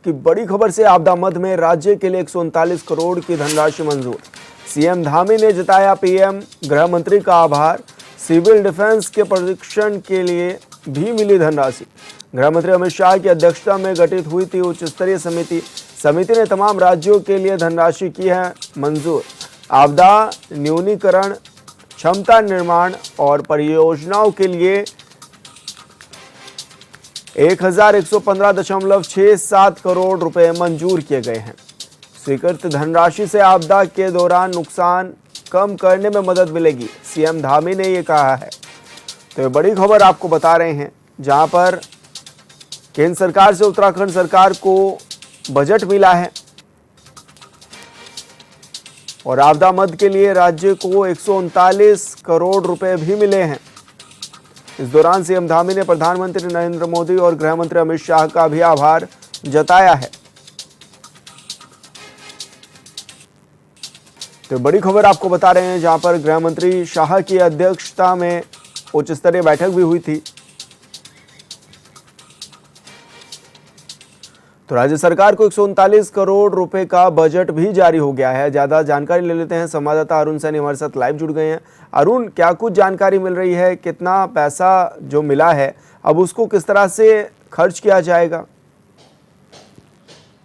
की बड़ी खबर से आपदा मद में राज्य के लिए 139 करोड़ की धनराशि मंजूर। सीएम धामी ने जताया पीएम गृह मंत्री का आभार। सिविल डिफेंस के प्रशिक्षण के लिए भी मिली धनराशि। गृह मंत्री अमित शाह की अध्यक्षता में गठित हुई थी उच्च स्तरीय समिति ने तमाम राज्यों के लिए धनराशि की है मंजूर। आपदा न्यूनीकरण, क्षमता निर्माण और परियोजनाओं के लिए 1115.67 करोड़ रुपए मंजूर किए गए हैं। स्वीकृत धनराशि से आपदा के दौरान नुकसान कम करने में मदद मिलेगी, सीएम धामी ने ये कहा है। तो ये बड़ी खबर आपको बता रहे हैं, जहां पर केंद्र सरकार से उत्तराखंड सरकार को बजट मिला है और आपदा मद के लिए राज्य को 139 करोड़ रुपए भी मिले हैं। इस दौरान सीएम धामी ने प्रधानमंत्री नरेंद्र मोदी और गृह मंत्री अमित शाह का भी आभार जताया है। तो बड़ी खबर आपको बता रहे हैं, जहां पर गृह मंत्री शाह की अध्यक्षता में उच्च स्तरीय बैठक भी हुई थी। तो राज्य सरकार को 139 करोड़ रुपए का बजट भी जारी हो गया है। ज्यादा जानकारी ले लेते हैं, संवाददाता अरुण सैनी हमारे साथ लाइव जुड़ गए हैं। अरुण, क्या कुछ जानकारी मिल रही है? कितना पैसा जो मिला है अब उसको किस तरह से खर्च किया जाएगा?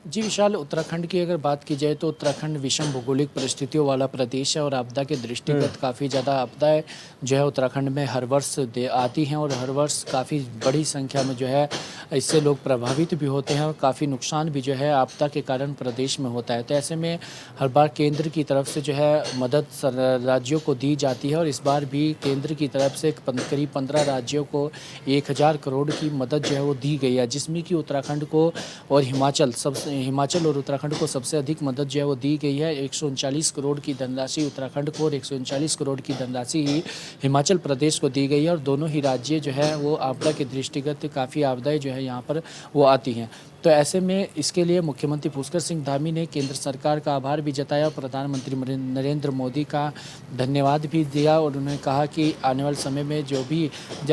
जी विशाल, उत्तराखंड की अगर बात की जाए तो उत्तराखंड विषम भौगोलिक परिस्थितियों वाला प्रदेश है और आपदा के दृष्टिगत काफ़ी ज़्यादा आपदाएं जो है उत्तराखंड में हर वर्ष आती हैं और हर वर्ष काफ़ी बड़ी संख्या में जो है इससे लोग प्रभावित भी होते हैं और काफ़ी नुकसान भी जो है आपदा के कारण प्रदेश में होता है। तो ऐसे में हर बार केंद्र की तरफ से जो है मदद राज्यों को दी जाती है और इस बार भी केंद्र की तरफ से करीब 15 राज्यों को 1000 करोड़ की मदद जो है वो दी गई है, जिसमें कि उत्तराखंड को और हिमाचल और उत्तराखंड को सबसे अधिक मदद जो है वो दी गई है। 139 करोड़ की धनराशि उत्तराखंड को और 139 करोड़ की धनराशि ही हिमाचल प्रदेश को दी गई है और दोनों ही राज्य जो है वो आपदा के दृष्टिगत काफ़ी आपदाएं जो है यहाँ पर वो आती हैं। तो ऐसे में इसके लिए मुख्यमंत्री पुष्कर सिंह धामी ने केंद्र सरकार का आभार भी जताया, प्रधानमंत्री नरेंद्र मोदी का धन्यवाद भी दिया और उन्होंने कहा कि आने वाले समय में जो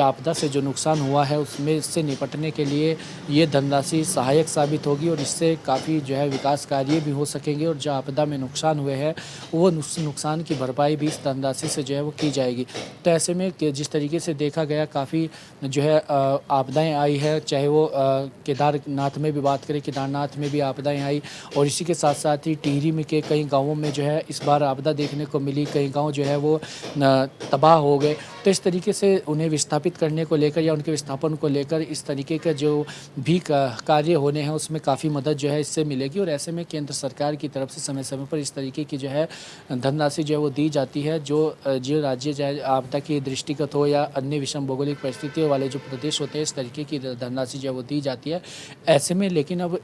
आपदा से जो नुकसान हुआ है उसमें इससे निपटने के लिए ये धनराशि सहायक साबित होगी और इससे काफ़ी जो है विकास कार्य भी हो सकेंगे और जो आपदा में नुकसान हुए हैं वो नुकसान की भरपाई भी इस धनराशि से जो है वो की जाएगी। तो ऐसे में जिस तरीके से देखा गया काफ़ी जो है आपदाएँ आई है, चाहे वो केदारनाथ में बात करें, केदारनाथ में भी आपदाएं आई और इसी के साथ साथ ही टिहरी में के कई गांवों में जो है इस बार आपदा देखने को मिली, कई गांव जो है वो तबाह हो गए। तो इस तरीके से उन्हें विस्थापित करने को लेकर या उनके विस्थापन को लेकर इस तरीके का जो भी कार्य होने हैं उसमें काफ़ी मदद जो है इससे मिलेगी और ऐसे में केंद्र सरकार की तरफ से समय समय पर इस तरीके की जो है धनराशि जो है वो दी जाती है। जो राज्य चाहे आपदा की दृष्टिगत हो या अन्य विषम भौगोलिक परिस्थितियों वाले जो प्रदेश होते हैं इस तरीके की धनराशि जो है वो दी जाती है। ऐसे में लेकिन अब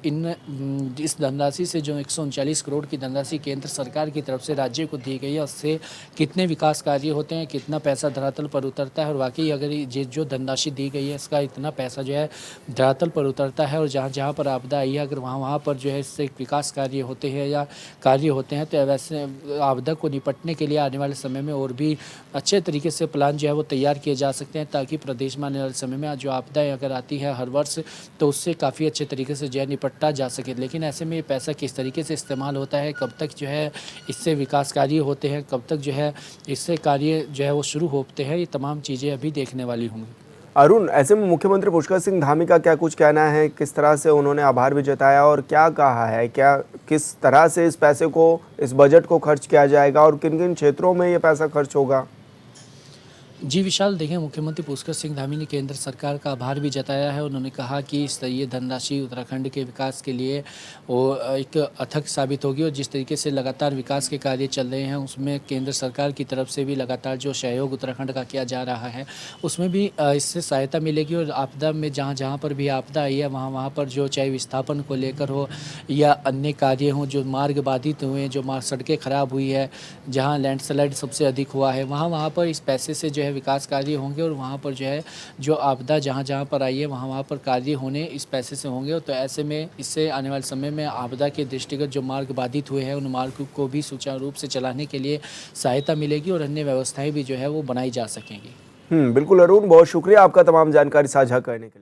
इस धनराशि से जो 139 करोड़ की धनराशि केंद्र सरकार की तरफ से राज्य को दी गई है उससे कितने विकास कार्य होते हैं, कितना पैसा धरातल पर उतरता है और वाकई अगर ये जो धनराशि दी गई है इसका इतना पैसा जो है धरातल पर उतरता है और जहाँ जहाँ पर आपदा आई है अगर वहाँ पर जो है इससे विकास कार्य होते हैं या कार्य होते हैं तो वैसे आपदा को निपटने के लिए आने वाले समय में और भी अच्छे तरीके से प्लान जो है वो तैयार किए जा सकते हैं ताकि प्रदेश में आने वाले समय में जो आपदाएँ अगर आती है हर वर्ष तो उससे काफ़ी अच्छे तरीके से जो है निपटा जा सके। लेकिन ऐसे में ये पैसा किस तरीके से इस्तेमाल होता है, कब तक जो है इससे विकास कार्य होते हैं, कब तक जो है इससे कार्य जो है वो शुरू होते हैं, ये तमाम चीज़ें अभी देखने वाली होंगी। अरुण, ऐसे में मुख्यमंत्री पुष्कर सिंह धामी का क्या कुछ कहना है? किस तरह से उन्होंने आभार भी जताया और क्या कहा है, क्या किस तरह से इस पैसे को, इस बजट को खर्च किया जाएगा और किन किन क्षेत्रों में ये पैसा खर्च होगा? जी विशाल, देखिए मुख्यमंत्री पुष्कर सिंह धामी ने केंद्र सरकार का आभार भी जताया है। उन्होंने कहा कि ये धनराशि उत्तराखंड के विकास के लिए वो एक अथक साबित होगी और जिस तरीके से लगातार विकास के कार्य चल रहे हैं उसमें केंद्र सरकार की तरफ से भी लगातार जो सहयोग उत्तराखंड का किया जा रहा है उसमें भी इससे सहायता मिलेगी और आपदा में जहाँ जहाँ पर भी आपदा आई है वहाँ पर जो चाहे विस्थापन को लेकर हो या अन्य कार्य हों, जो मार्ग बाधित हुए, जो सड़कें खराब हुई है, जहाँ लैंडस्लाइड सबसे अधिक हुआ है वहाँ पर इस पैसे से जो है विकास कार्य होंगे और वहाँ पर जो है जो आपदा जहाँ जहाँ पर आई है वहाँ पर कार्य होने इस पैसे से होंगे। तो ऐसे में इससे आने वाले समय में आपदा के दृष्टिगत जो मार्ग बाधित हुए हैं उन मार्ग को भी सुचारू रूप से चलाने के लिए सहायता मिलेगी और अन्य व्यवस्थाएं भी जो है वो बनाई जा सकेंगी। बिल्कुल अरुण, बहुत शुक्रिया आपका तमाम जानकारी साझा करने के लिए।